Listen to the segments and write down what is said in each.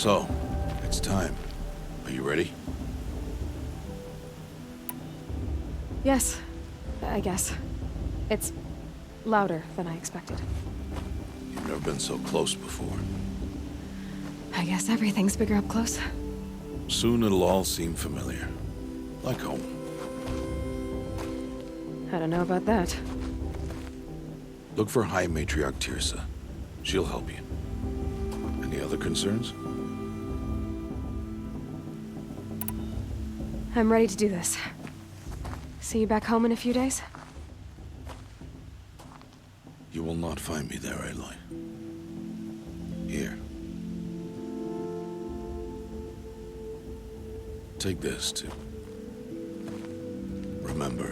So, it's time. Are you ready? Yes, I guess. It's louder than I expected. You've never been so close before. I guess everything's bigger up close. Soon it'll all seem familiar. Like home. I don't know about that. Look for High Matriarch Tirsa. She'll help you. Any other concerns? I'm ready to do this. See you back home in a few days? You will not find me there, Aloy. Here. Take this, too. Remember.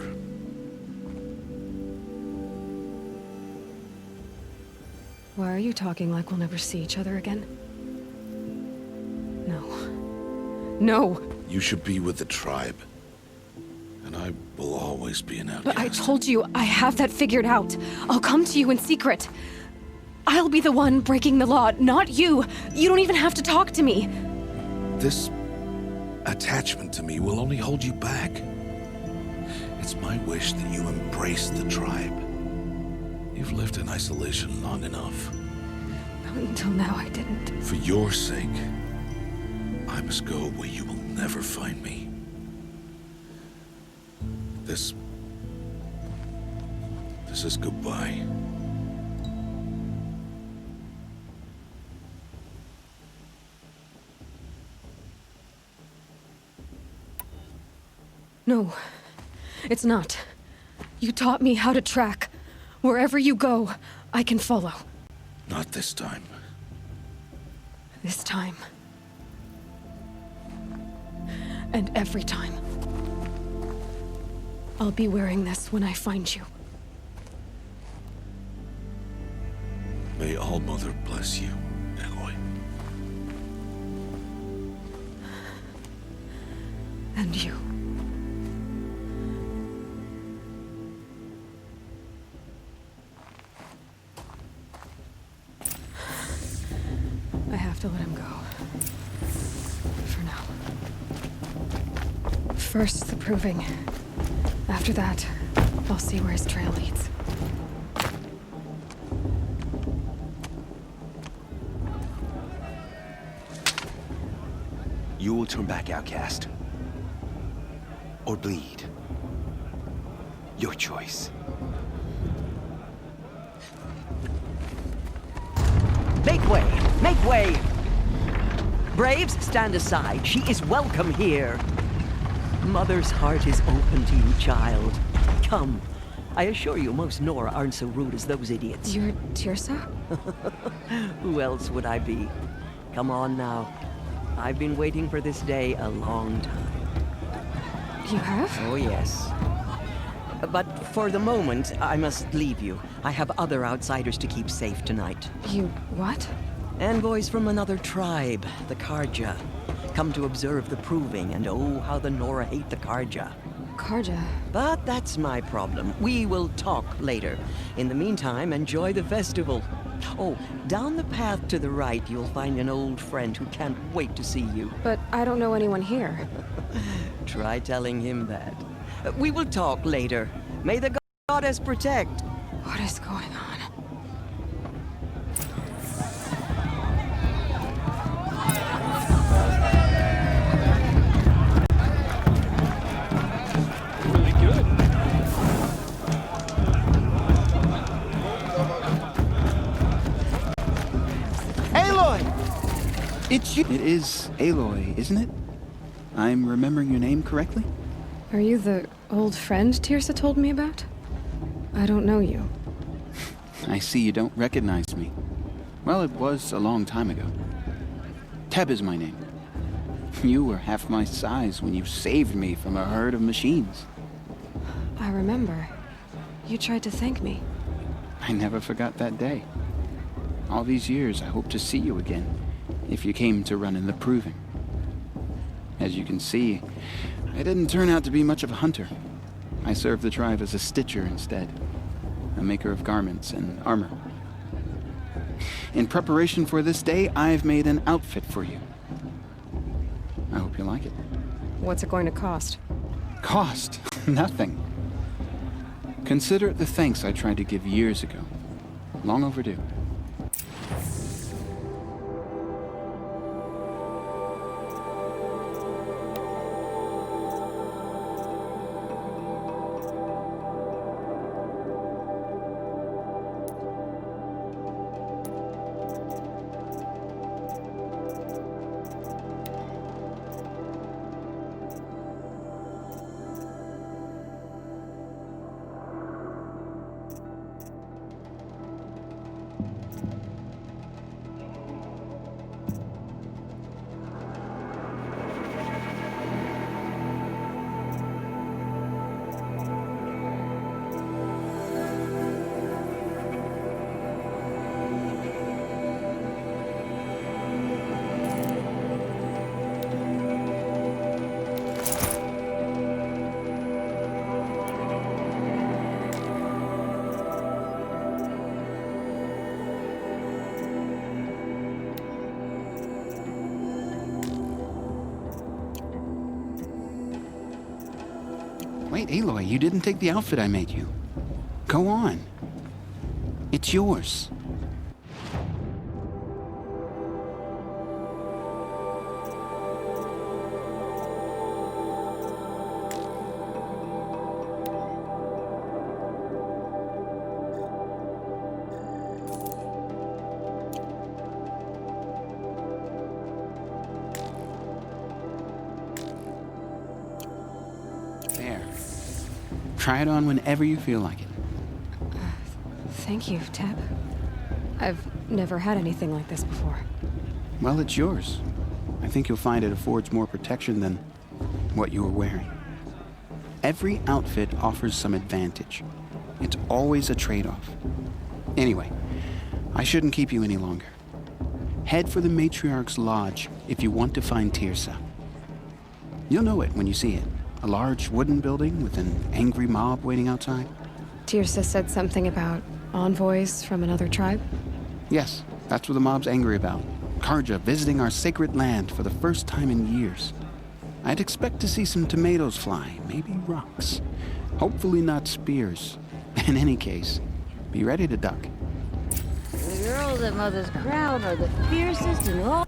Why are you talking like we'll never see each other again? No. No! You should be with the tribe. And I will always be an outcast. But I told you, I have that figured out. I'll come to you in secret. I'll be the one breaking the law, not you. You don't even have to talk to me. This attachment to me will only hold you back. It's my wish that you embrace the tribe. You've lived in isolation long enough. Until now, I didn't. For your sake, I must go where you will never find me. This is goodbye. No, it's not. You taught me how to track. Wherever you go, I can follow. Not this time. This time. And every time. I'll be wearing this when I find you. May All-Mother bless you, Aloy. And you. I have to let him go. For now. First, the proving. After that, I'll see where his trail leads. You will turn back, outcast. Or bleed. Your choice. Make way! Make way! Braves, stand aside. She is welcome here. Mother's heart is open to you, child. Come. I assure you, most Nora aren't so rude as those idiots. You're Tirsa? Who else would I be? Come on now. I've been waiting for this day a long time. You have? Oh, yes. But for the moment, I must leave you. I have other outsiders to keep safe tonight. You what? Envoys from another tribe, the Karja. Come to observe the proving, and oh, how the Nora hate the Karja. Karja? But that's my problem. We will talk later. In the meantime, enjoy the festival. Oh, down the path to the right, you'll find an old friend who can't wait to see you. But I don't know anyone here. Try telling him that. We will talk later. May the goddess protect. What is going on? It's you. It is Aloy, isn't it? I'm remembering your name correctly? Are you the old friend Tirsa told me about? I don't know you. I see you don't recognize me. Well, it was a long time ago. Teb is my name. You were half my size when you saved me from a herd of machines. I remember. You tried to thank me. I never forgot that day. All these years, I hope to see you again, if you came to run in the proving. As you can see, I didn't turn out to be much of a hunter. I served the tribe as a stitcher instead, a maker of garments and armor. In preparation for this day, I've made an outfit for you, I hope you like it. What's it going to cost? Cost? Nothing. Consider it the thanks I tried to give years ago. Long overdue. Wait, Aloy, you didn't take the outfit I made you. Go on. It's yours. Try it on whenever you feel like it. Thank you, Teb. I've never had anything like this before. Well, it's yours. I think you'll find it affords more protection than what you were wearing. Every outfit offers some advantage. It's always a trade-off. Anyway, I shouldn't keep you any longer. Head for the Matriarch's lodge if you want to find Tirsa. You'll know it when you see it. A large wooden building with an angry mob waiting outside? Tirsa said something about envoys from another tribe? Yes, that's what the mob's angry about. Karja visiting our sacred land for the first time in years. I'd expect to see some tomatoes fly, maybe rocks. Hopefully not spears. In any case, be ready to duck. The girls at Mother's Crown are the fiercest in all.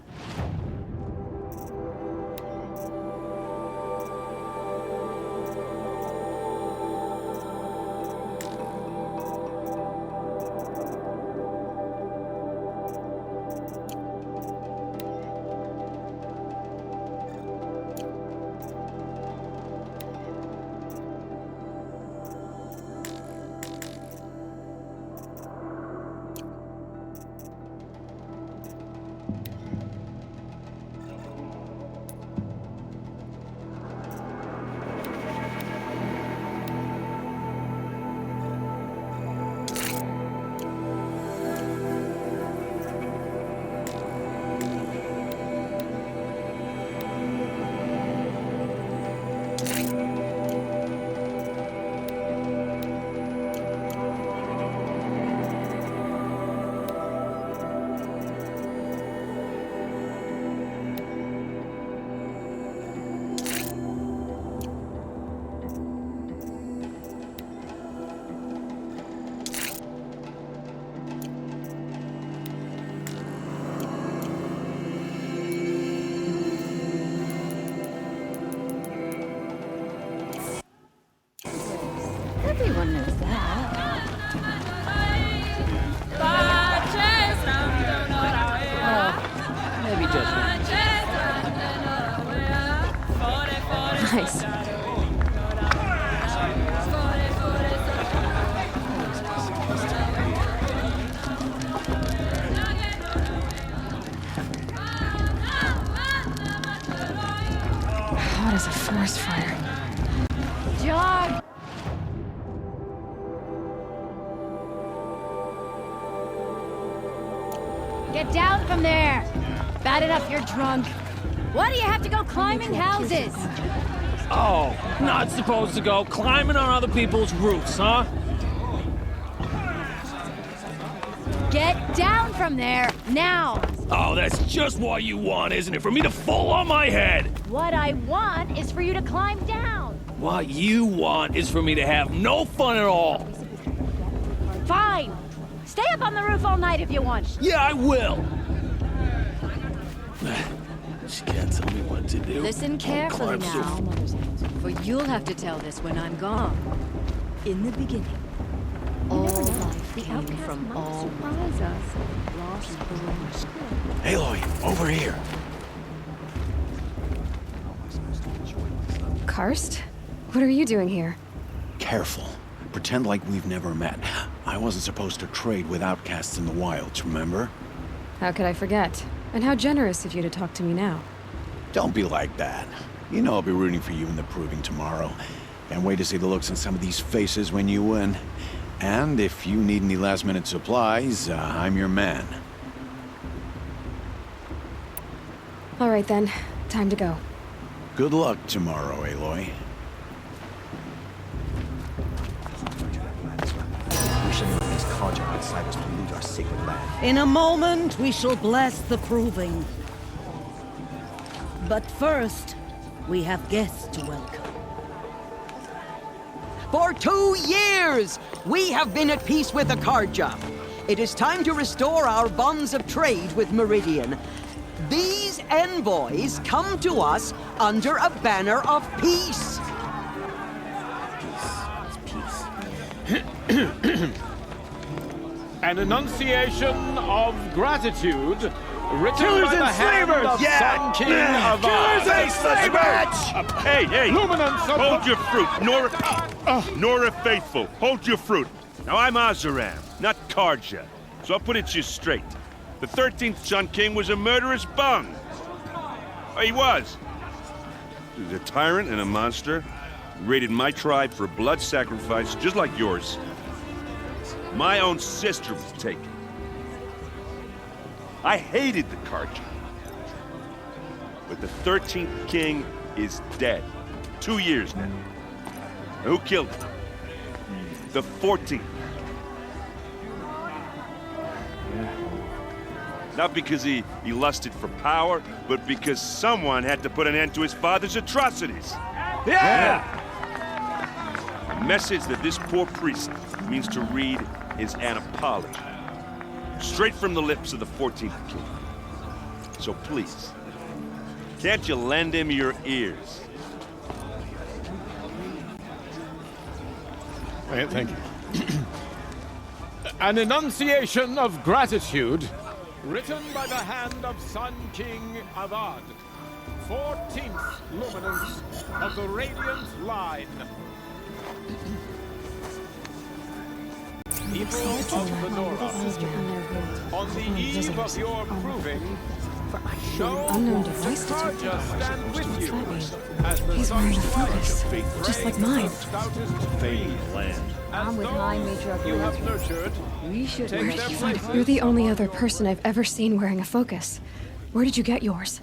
Everyone knows that. Oh, maybe just one. Nice. Hot as a forest fire. Jog! Get down from there! Bad enough you're drunk. Why do you have to go climbing houses? Oh, not supposed to go climbing on other people's roofs, huh? Get down from there, now! Oh, that's just what you want, isn't it? For me to fall on my head! What I want is for you to climb down. What you want is for me to have no fun at all. Fine. Stay up on the roof all night if you want. Yeah, I will. She can't tell me what to do. Listen carefully now, for you'll have to tell this when I'm gone. In the beginning, all life came from all Rost. Aloy, over here. Karst? What are you doing here? Careful. Pretend like we've never met. I wasn't supposed to trade with outcasts in the wilds, remember? How could I forget? And how generous of you to talk to me now. Don't be like that. You know I'll be rooting for you in the proving tomorrow. Can't wait to see the looks on some of these faces when you win. And if you need any last-minute supplies, I'm your man. All right then, time to go. Good luck tomorrow, Aloy. In a moment, we shall bless the proving. But first, we have guests to welcome. For 2 years, we have been at peace with Akarja. It is time to restore our bonds of trade with Meridian. These envoys come to us under a banner of peace. An enunciation of gratitude written by the hand of Sun King Avad. Killers and slavers! Hey! Luminance of Hold your fruit, Nora. Nora Faithful, hold your fruit. Now I'm Oseram, not Karja, so I'll put it to you straight. The 13th Sun King was a murderous bung. Oh, he was. He was a tyrant and a monster. He raided my tribe for blood sacrifice, just like yours. My own sister was taken. I hated the Karja. But the 13th king is dead. 2 years now. Who killed him? The 14th. Not because he lusted for power, but because someone had to put an end to his father's atrocities. Yeah! The message that this poor priest means to read is an apology. Straight from the lips of the 14th king. So please, can't you lend him your ears? Thank you. An enunciation of gratitude written by the hand of Sun King Avad, 14th luminance of the Radiant Line. People of the Nora, on the eve of your proving, show Unknown device Karja detected. stand with you as the He's wearing a sun's focus, light, just like mine. stoutest trees. I'm with my Matriarch. You have nurtured. We should Take rescue their some. places. You're the only other person I've ever seen wearing a focus. Where did you get yours?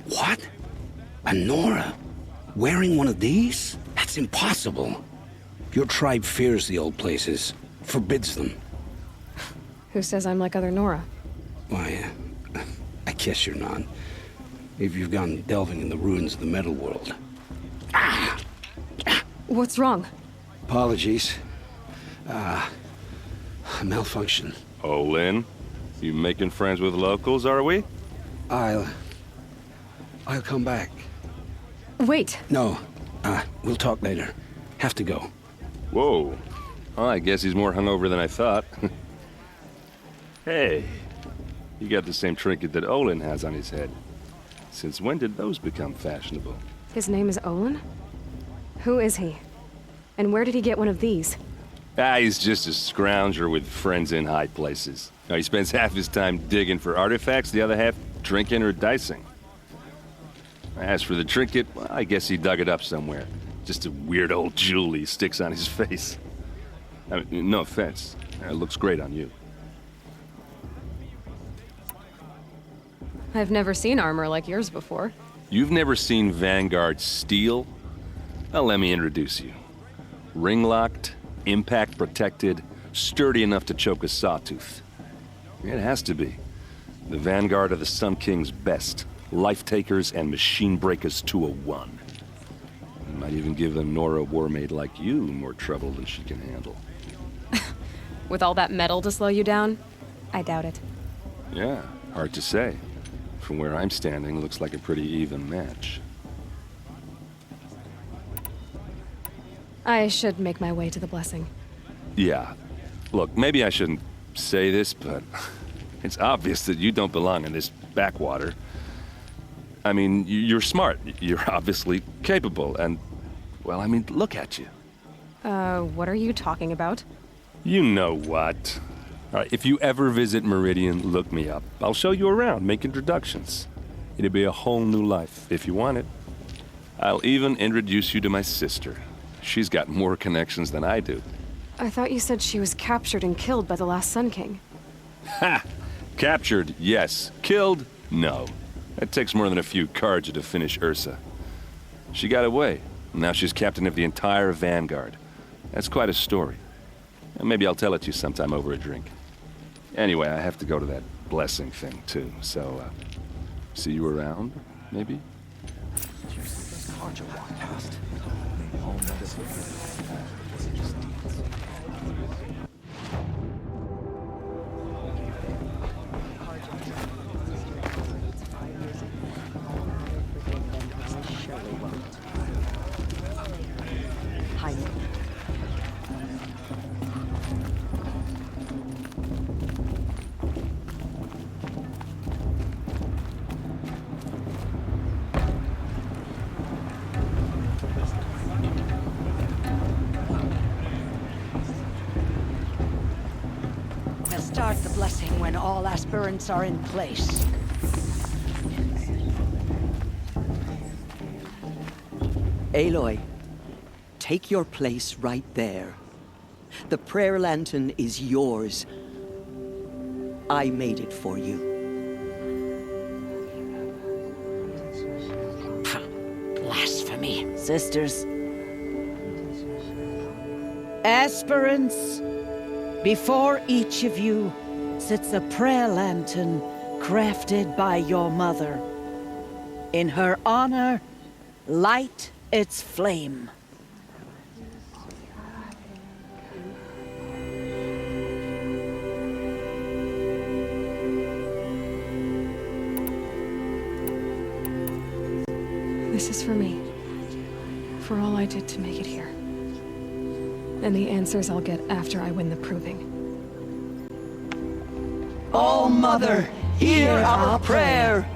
What? A Nora? Wearing one of these? That's impossible. Your tribe fears the old places, forbids them. Who says I'm like other Nora? Why, I guess you're not. If you've gone delving in the ruins of the metal world. What's wrong? Apologies. Malfunction. Olin, you making friends with locals, are we? I'll come back. Wait. No, we'll talk later. Have to go. Whoa. Well, I guess he's more hungover than I thought. Hey, you got the same trinket that Olin has on his head. Since when did those become fashionable? His name is Olin? Who is he? And where did he get one of these? He's just a scrounger with friends in high places. Now, he spends half his time digging for artifacts, the other half drinking or dicing. As for the trinket, well, I guess he dug it up somewhere. Just a weird old jewel he sticks on his face. I mean, no offense. It looks great on you. I've never seen armor like yours before. You've never seen Vanguard steel? Well, let me introduce you. Ring-locked, impact-protected, sturdy enough to choke a sawtooth. It has to be. The vanguard of the Sun King's best. Life takers and machine breakers to a one. Might even give a Nora warmaid like you more trouble than she can handle. With all that metal to slow you down? I doubt it. Yeah, hard to say. From where I'm standing, looks like a pretty even match. I should make my way to the blessing. Yeah. Look, maybe I shouldn't say this, but it's obvious that you don't belong in this backwater. I mean, you're smart. You're obviously capable, and, well, I mean, look at you. What are you talking about? You know what. All right, if you ever visit Meridian, look me up. I'll show you around, make introductions. It'll be a whole new life, if you want it. I'll even introduce you to my sister. She's got more connections than I do. I thought you said she was captured and killed by the last Sun King. Ha! Captured, yes. Killed, no. It takes more than a few Carja to finish Ursa. She got away. Now she's captain of the entire Vanguard. That's quite a story. And maybe I'll tell it to you sometime over a drink. Anyway, I have to go to that blessing thing, too. So, see you around, maybe? Start the blessing when all aspirants are in place. Aloy, take your place right there. The prayer lantern is yours. I made it for you. Blasphemy. Sisters. Aspirants, before each of you sits a prayer lantern crafted by your mother. In her honor, light its flame. This is for me. For all I did to make it here. And the answers I'll get after I win the proving. Oh, Mother, hear our prayer!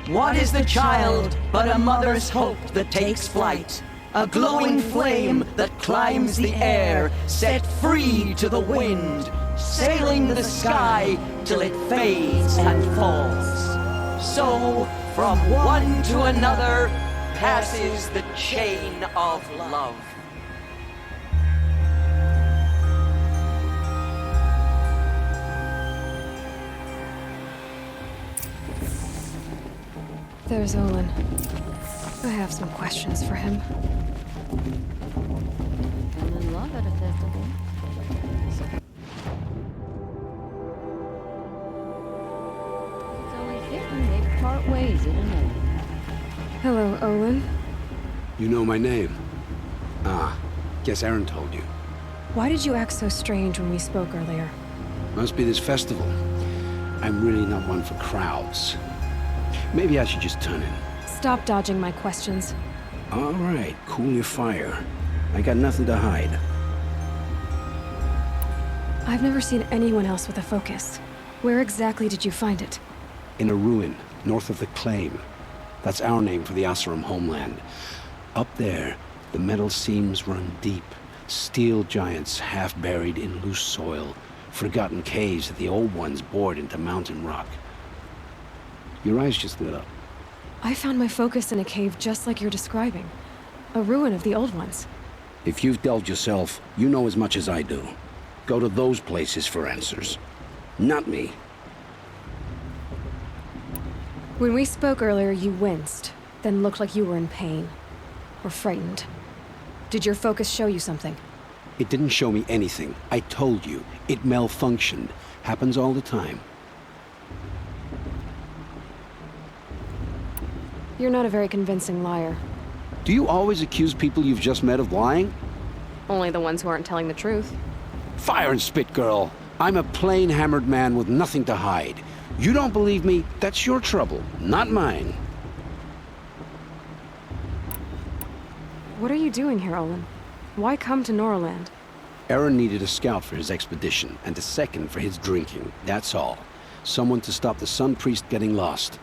What is the child but a mother's hope that takes flight? A glowing flame that climbs the air, set free to the wind, sailing the sky till it fades and falls. So, from one to another, passes the chain of love. There's Olin. I have some questions for him. I'm in love at a festival. It's only fitting they part ways at another. Hello, Olin. You know my name? Ah, guess Aaron told you. Why did you act so strange when we spoke earlier? Must be this festival. I'm really not one for crowds. Maybe I should just turn in. Stop dodging my questions. All right, cool your fire. I got nothing to hide. I've never seen anyone else with a focus. Where exactly did you find it? In a ruin, north of the Claim. That's our name for the Oseram homeland. Up there, the metal seams run deep. Steel giants half buried in loose soil. Forgotten caves that the old ones bored into mountain rock. Your eyes just lit up. I found my focus in a cave just like you're describing. A ruin of the old ones. If you've delved yourself, you know as much as I do. Go to those places for answers. Not me. When we spoke earlier, you winced, then looked like you were in pain. Or frightened. Did your focus show you something? It didn't show me anything. I told you. It malfunctioned. Happens all the time. You're not a very convincing liar. Do you always accuse people you've just met of lying? Only the ones who aren't telling the truth. Fire and spit, girl. I'm a plain hammered man with nothing to hide. You don't believe me, that's your trouble, not mine. What are you doing here, Olin? Why come to Noraland? Aaron needed a scout for his expedition, and a second for his drinking, that's all. Someone to stop the Sun Priest getting lost.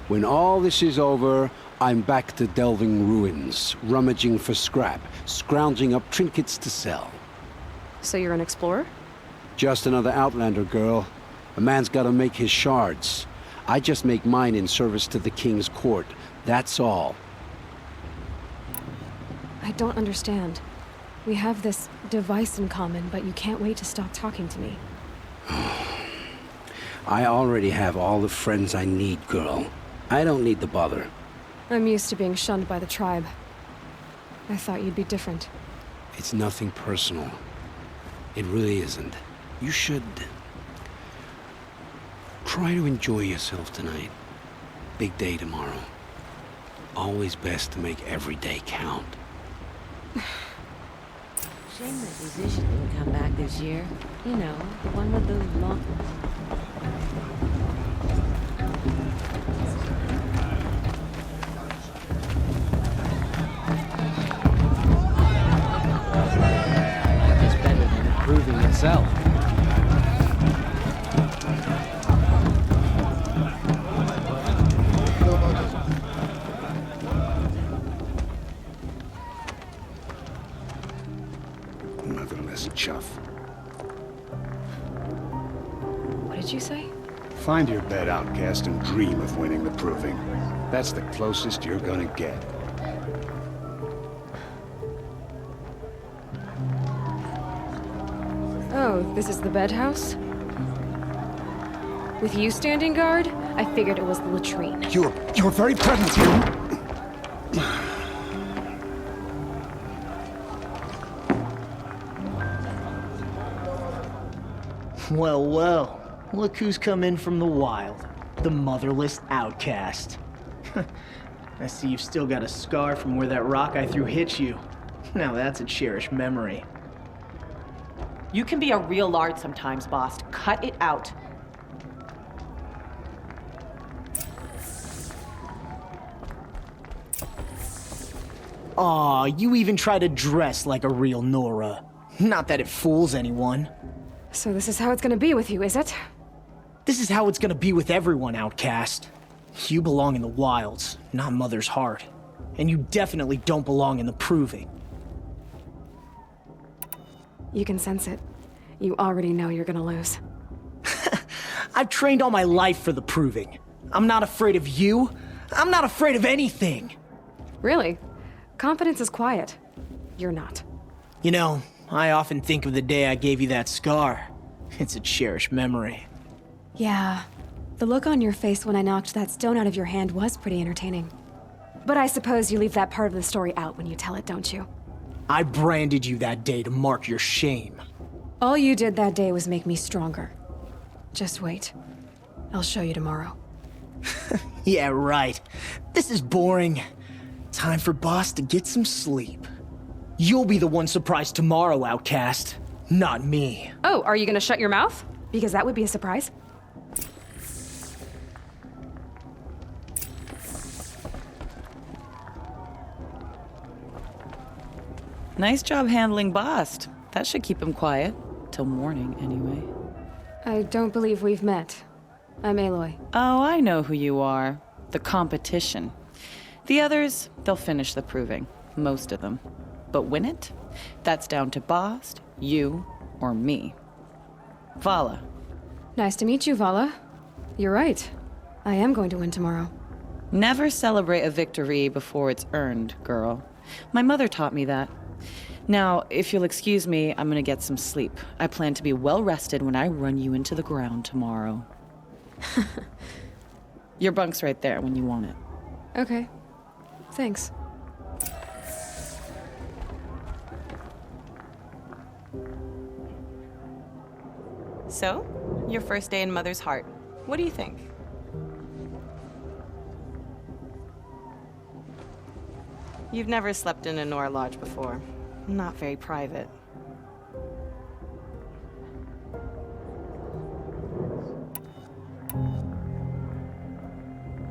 When all this is over, I'm back to delving ruins, rummaging for scrap, scrounging up trinkets to sell. So you're an explorer? Just another Outlander, girl. A man's gotta make his shards. I just make mine in service to the King's court, that's all. I don't understand. We have this device in common, but you can't wait to stop talking to me. I already have all the friends I need, girl. I don't need the bother. I'm used to being shunned by the tribe. I thought you'd be different. It's nothing personal. It really isn't. You should... try to enjoy yourself tonight. Big day tomorrow. Always best to make every day count. Shame that musician didn't come back this year. You know, the one with those long... It's better than improving itself. Motherless chuff. What did you say? Find your bed, outcast, and dream of winning the proving. That's the closest you're gonna get. Oh, this is the bedhouse? With you standing guard? I figured it was the latrine. Your very presence here... Well, well. Look who's come in from the wild. The motherless outcast. I see you've still got a scar from where that rock I threw hit you. Now that's a cherished memory. You can be a real lard sometimes, boss. Cut it out. Aw, you even try to dress like a real Nora. Not that it fools anyone. So this is how it's gonna be with you, is it? This is how it's gonna be with everyone, outcast. You belong in the wilds, not Mother's heart. And you definitely don't belong in the proving. You can sense it. You already know you're gonna lose. I've trained all my life for the proving. I'm not afraid of you. I'm not afraid of anything. Really? Confidence is quiet. You're not. You know, I often think of the day I gave you that scar. It's a cherished memory. Yeah. The look on your face when I knocked that stone out of your hand was pretty entertaining. But I suppose you leave that part of the story out when you tell it, don't you? I branded you that day to mark your shame. All you did that day was make me stronger. Just wait. I'll show you tomorrow. Yeah, right. This is boring. Time for Boss to get some sleep. You'll be the one surprised tomorrow, outcast. Not me. Oh, are you gonna shut your mouth? Because that would be a surprise. Nice job handling Bost. That should keep him quiet. Till morning, anyway. I don't believe we've met. I'm Aloy. Oh, I know who you are. The competition. The others, they'll finish the proving. Most of them. But win it? That's down to Bost, you, or me. Vala. Nice to meet you, Vala. You're right. I am going to win tomorrow. Never celebrate a victory before it's earned, girl. My mother taught me that. Now, if you'll excuse me, I'm gonna get some sleep. I plan to be well rested when I run you into the ground tomorrow. Your bunk's right there when you want it. Okay. Thanks. So, your first day in Mother's heart. What do you think? You've never slept in a Nora lodge before. Not very private.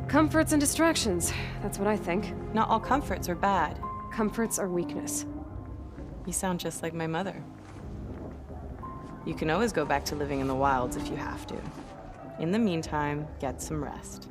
Comforts and distractions. That's what I think. Not all comforts are bad. Comforts are weakness. You sound just like my mother. You can always go back to living in the wilds if you have to. In the meantime, get some rest.